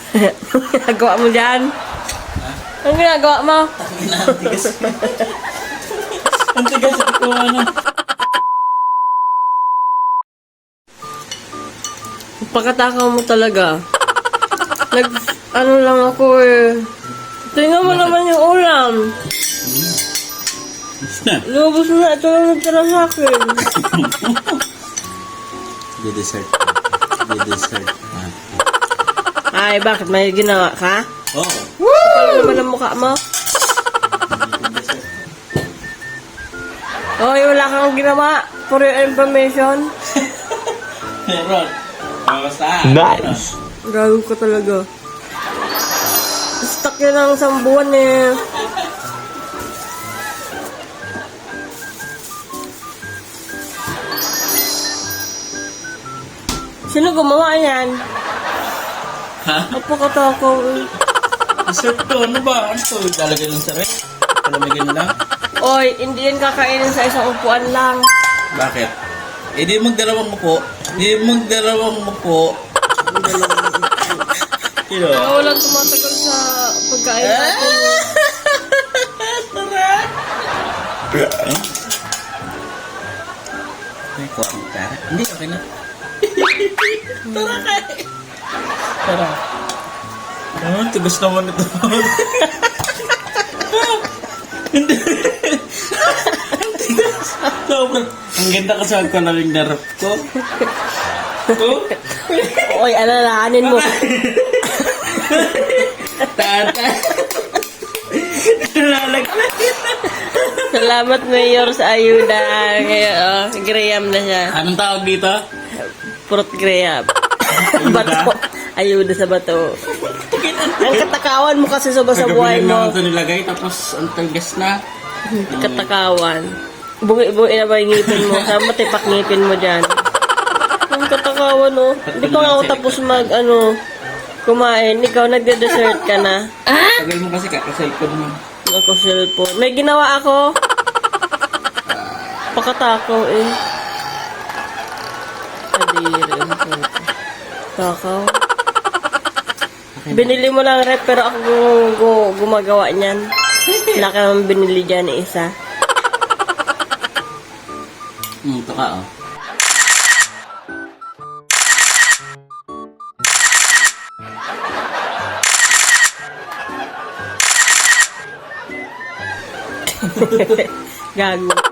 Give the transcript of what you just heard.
Ginagawa mo dyan? Anong ginagawa mo? Ang tigas. Ang tigas ko ano. Pagkatakaw mo talaga. Ano lang ako eh. Tingnan mo naman yung ulam. Basta. Lubos na. Ito lang nagtira sa akin. Di dessert. Di dessert. Ay, bakit? May ginawa ka? Oo. Ano naman ang mukha mo? Hoy, wala kang ginawa. For your information. Meron. Basta. Nice. Gago ka talaga. Stuck yun ang isang buwan eh. Sino gumawa yan? Ha? Napakatakaw eh. Dessert to. Ano ba? Ano to? Ilalagay lang sa ref? Palamigin lang? Oy, hindi yan kakainin sa isang upuan lang. Bakit? Eh di magdalawang upo. Di magdalawang upo. Kilo. Walang tumatagal sa pagkain natin. Ay, kuha mo tara. Hindi, okay na. Tara kay. Tara. Oh, tigas naman ito. Hindi. Ang tigas. Sobrang. Ang ganda kasi ang kalawing narap ko. Oh. Oy, alalahanin mo. Tata. Lalaglag. Salamat, Mayor, sa ayuda. Ngayon, Graham na siya. Anong tawag dito? Fruit Graham. Bato. Ayuda sa bato. Ang katakawan mo kasi sa buhay Kagabi lang mo. ito nilagay, tapos ang tagas na. Katakawan. Bungi-bungi na ba yung ngipin mo? Sama tipak ngipin mo dyan. Ang katakawan, oh. Hindi pa nga ako tapos kumain. Ikaw, nagde-dessert ka na. Tagal mo kasi kakaselfon mo. Ako, cellphone. May ginawa ako. Pakatakaw, eh. Kadiri. Takaw. Binili mo lang rep, pero ako gumagawa niyan. Wala ka naman binili dyan, isa. Ito ka, oh. Gago.